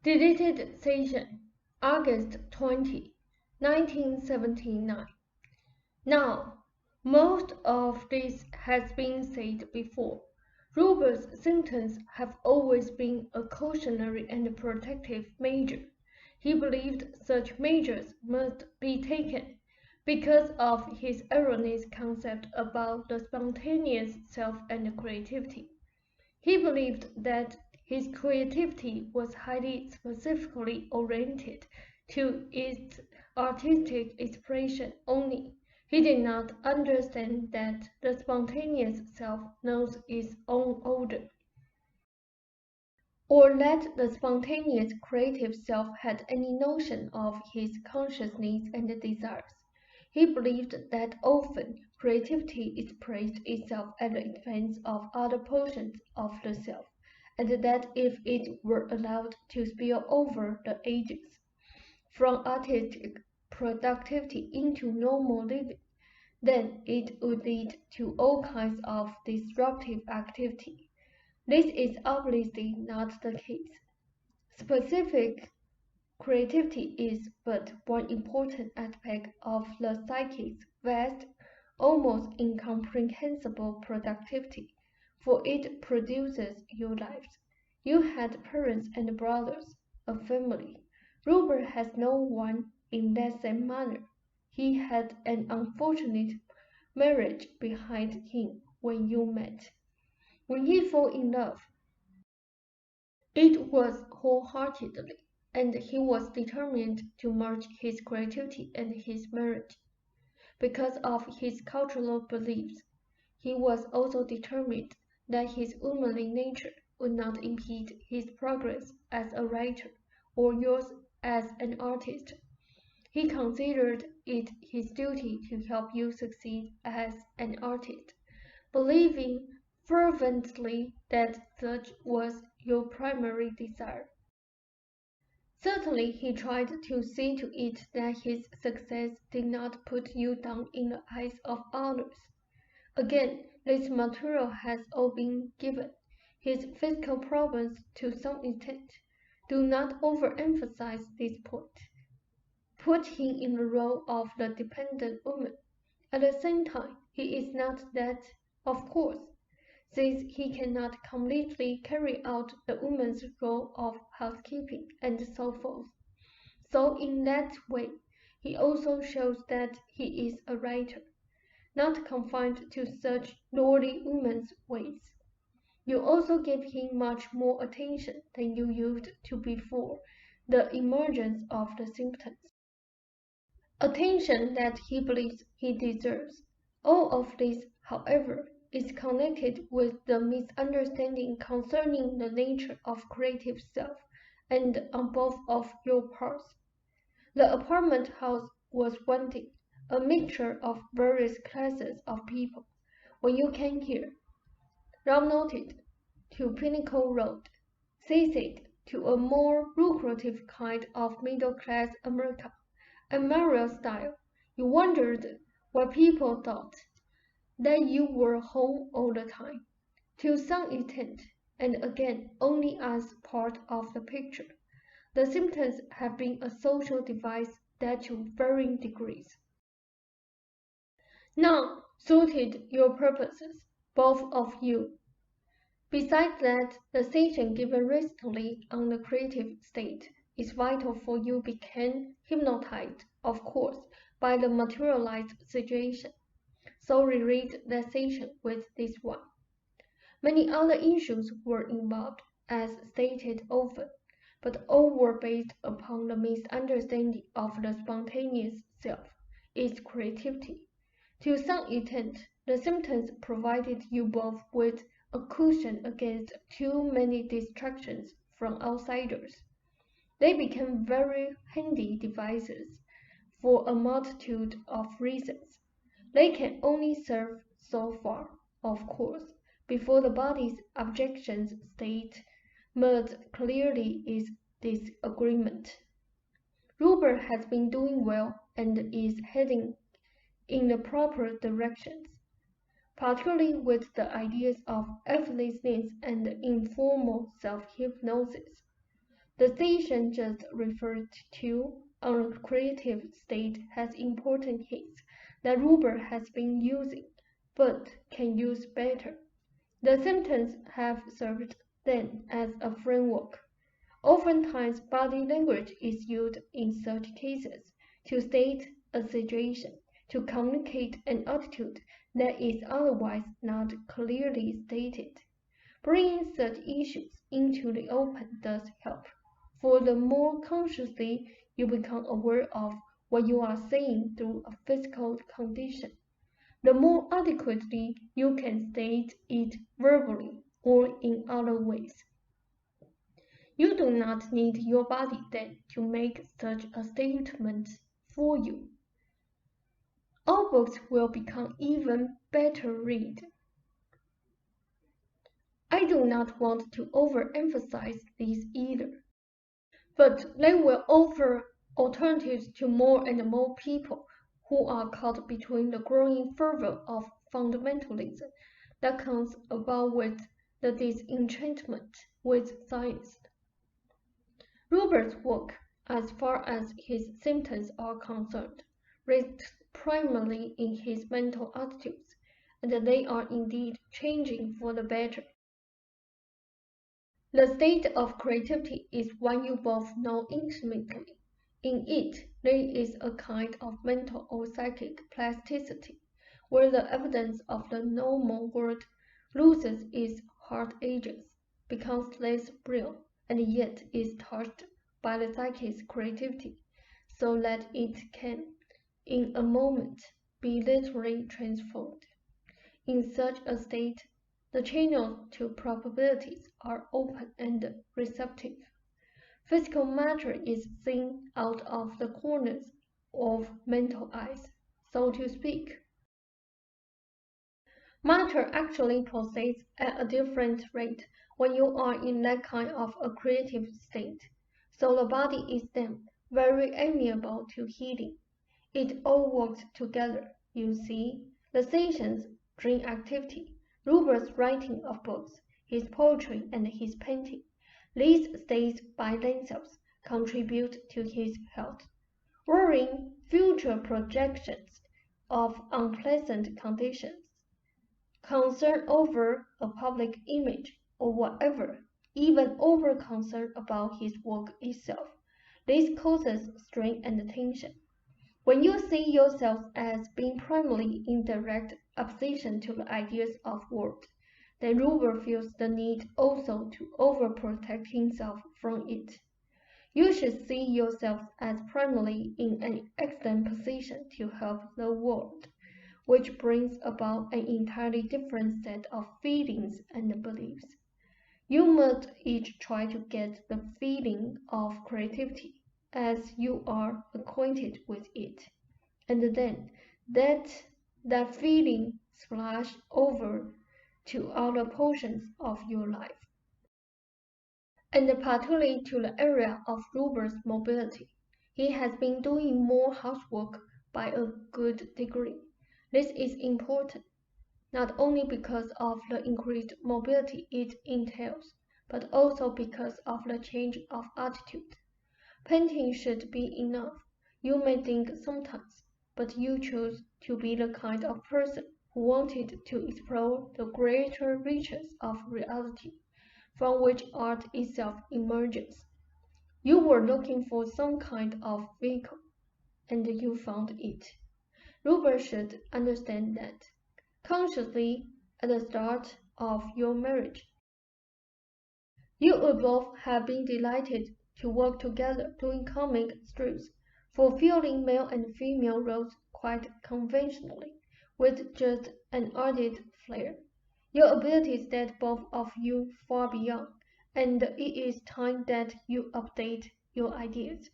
Deleted session, August 20, 1979. Now, most of this has been said before. Ruber's symptoms have always been a cautionary and protective measure. He believed such measures must be taken because of his erroneous concept about the spontaneous self and creativity. He believed that his creativity was highly specifically oriented to its artistic expression only. He did not understand that the spontaneous self knows its own order, or that the spontaneous creative self had any notion of his consciousness and desires. He believed that often creativity expressed itself at the expense of other portions of the self, and that if it were allowed to spill over the ages, from artistic productivity into normal living, then it would lead to all kinds of disruptive activity. This is obviously not the case. Specific creativity is but one important aspect of the psyche's vast, almost incomprehensible productivity, for it produces your lives. You had parents and brothers, a family. Ruber has no one in that same manner. He had an unfortunate marriage behind him when you met. When he fell in love, it was wholeheartedly, and he was determined to merge his creativity and his marriage. Because of his cultural beliefs, he was also determined that his womanly nature would not impede his progress as a writer or yours as an artist. He considered it his duty to help you succeed as an artist, believing fervently that such was your primary desire. Certainly he tried to see to it that his success did not put you down in the eyes of others. Again, this material has all been given. His physical problems, to some extent, do not overemphasize this point. Put him in the role of the dependent woman. At the same time, he is not that, of course, since he cannot completely carry out the woman's role of housekeeping and so forth. So in that way, he also shows that he is a writer, not confined to such lordly woman's ways. You also give him much more attention than you used to before the emergence of the symptoms. Attention that he believes he deserves. All of this, however, is connected with the misunderstanding concerning the nature of creative self and on both of your parts. The apartment house was wanting, a mixture of various classes of people. When you came here, Ram noted, to Pinnacle Road, ceased to a more lucrative kind of middle-class America, and Mario style, you wondered what people thought, that you were home all the time. To some extent, and again only as part of the picture, the symptoms have been a social device that to varying degrees. Now suited your purposes, both of you. Besides that, the station given recently on the creative state is vital for you became hypnotized, of course, by the materialized situation. So reread that session with this one. Many other issues were involved, as stated often, but all were based upon the misunderstanding of the spontaneous self, its creativity. To some extent, the symptoms provided you both with a cushion against too many distractions from outsiders. They became very handy devices for a multitude of reasons. They can only serve so far, of course, before the body's objections state merged clearly is disagreement. Ruber has been doing well and is heading in the proper directions, particularly with the ideas of effortlessness and informal self-hypnosis. The station just referred to on a creative state has important hints that Ruber has been using, but can use better. The symptoms have served then as a framework. Oftentimes, body language is used in such cases to state a situation, to communicate an attitude that is otherwise not clearly stated. Bringing such issues into the open does help, for the more consciously you become aware of what you are saying through a physical condition, the more adequately you can state it verbally or in other ways. You do not need your body then to make such a statement for you. Our books will become even better read. I do not want to overemphasize this either, but they will offer alternatives to more and more people who are caught between the growing fervor of fundamentalism that comes about with the disenchantment with science. Ruber's work, as far as his symptoms are concerned, rests primarily in his mental attitudes, and they are indeed changing for the better. The state of creativity is one you both know intimately. In it, there is a kind of mental or psychic plasticity, where the evidence of the normal world loses its hard edges, becomes less real, and yet is touched by the psychic's creativity, so that it can, in a moment, be literally transformed. In such a state, the channels to probabilities are open and receptive. Physical matter is seen out of the corners of mental eyes, so to speak. Matter actually proceeds at a different rate when you are in that kind of a creative state, so the body is then very amiable to healing. It all works together, you see. The sessions, dream activity, Ruber's writing of books, his poetry and his painting. These states by themselves contribute to his health. Worrying future projections of unpleasant conditions, concern over a public image or whatever, even over concern about his work itself. This causes strain and tension. When you see yourself as being primarily in direct opposition to the ideas of world, then Ruber feels the need also to overprotect himself from it. You should see yourself as primarily in an excellent position to help the world, which brings about an entirely different set of feelings and beliefs. You must each try to get the feeling of creativity as you are acquainted with it, and then that feeling splash over to other portions of your life, and particularly to the area of Ruber's mobility. He has been doing more housework by a good degree. This is important, not only because of the increased mobility it entails, but also because of the change of attitude. Painting should be enough, you may think sometimes, but you choose to be the kind of person who wanted to explore the greater reaches of reality, from which art itself emerges. You were looking for some kind of vehicle, and you found it. Ruber should understand that, consciously, at the start of your marriage. You would both have been delighted to work together doing comic strips, fulfilling male and female roles quite conventionally, with just an added flair. Your abilities that both of you far beyond, and it is time that you update your ideas.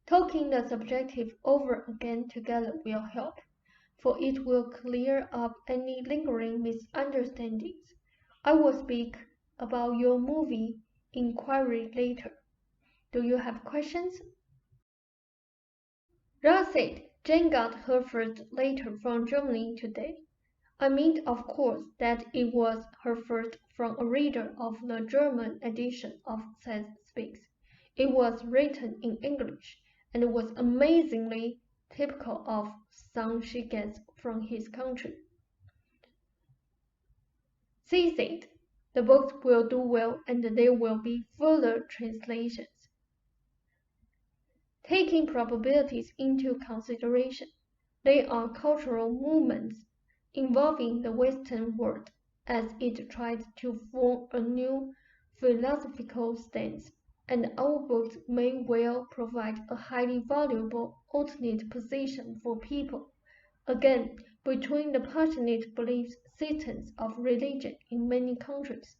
Talking the subjective over again together will help, for it will clear up any lingering misunderstandings. I will speak about your movie inquiry later. Do you have questions? Ra said Jane got her first letter from Germany today. I mean, of course, that it was her first from a reader of the German edition of Seth Speaks. It was written in English and was amazingly typical of son she gets from his country. She said, "The books will do well and there will be further translations." Taking probabilities into consideration, they are cultural movements involving the Western world as it tries to form a new philosophical stance, and our books may well provide a highly valuable alternate position for people, again, between the passionate belief systems of religion in many countries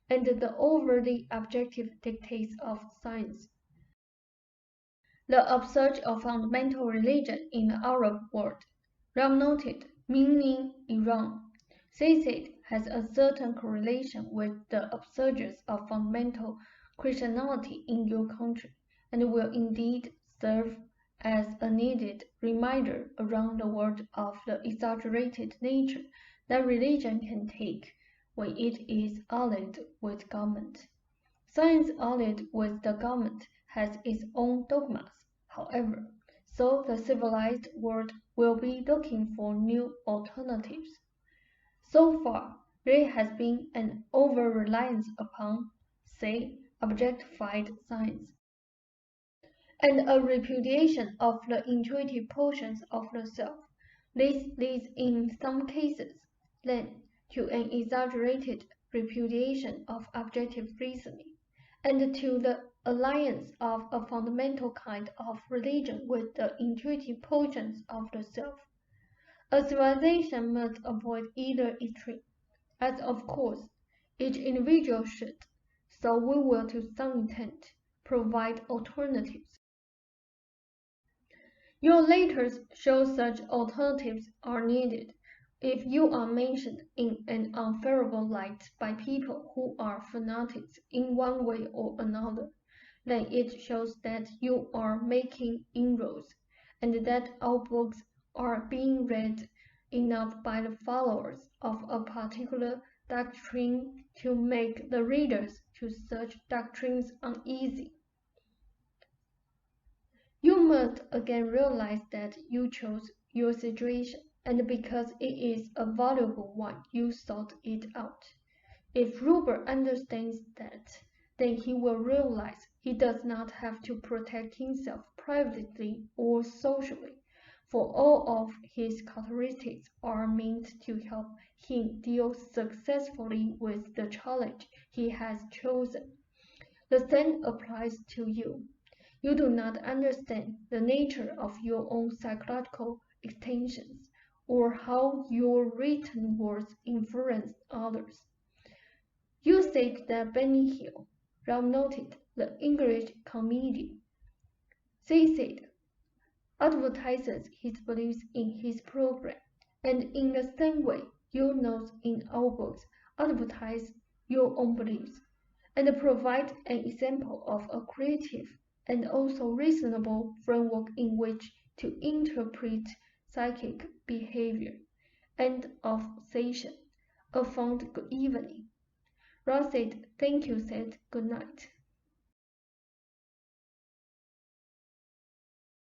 and the overly objective dictates of science. The upsurge of fundamental religion in the Arab world, Ram noted, meaning Iran, she said, has a certain correlation with the upsurges of fundamental Christianity in your country, and will indeed serve as a needed reminder around the world of the exaggerated nature that religion can take when it is allied with government. Science allied with the government has its own dogmas, however, so the civilized world will be looking for new alternatives. So far, there has been an over-reliance upon, say, objectified science, and a repudiation of the intuitive portions of the self. This leads in some cases, then, to an exaggerated repudiation of objective reasoning, and to the alliance of a fundamental kind of religion with the intuitive portions of the self. A civilization must avoid either extreme, as of course each individual should, so we will to some extent provide alternatives. Your letters show such alternatives are needed. If you are mentioned in an unfavorable light by people who are fanatics in one way or another, then it shows that you are making inroads, and that our books are being read enough by the followers of a particular doctrine to make the readers to such doctrines uneasy. You must again realize that you chose your situation, and because it is a valuable one, you sought it out. If Ruber understands that, then he will realize he does not have to protect himself privately or socially, for all of his characteristics are meant to help him deal successfully with the challenge he has chosen. The same applies to you. You do not understand the nature of your own psychological extensions, or how your written words influence others. You said that Benny Hill, Ram noted, the English comedian, she said, advertises his beliefs in his program, and in the same way, you notes in our books advertise your own beliefs, and provide an example of a creative and also reasonable framework in which to interpret psychic behavior. End of session. A fond good evening. Ross said, "Thank you," said, "Good night."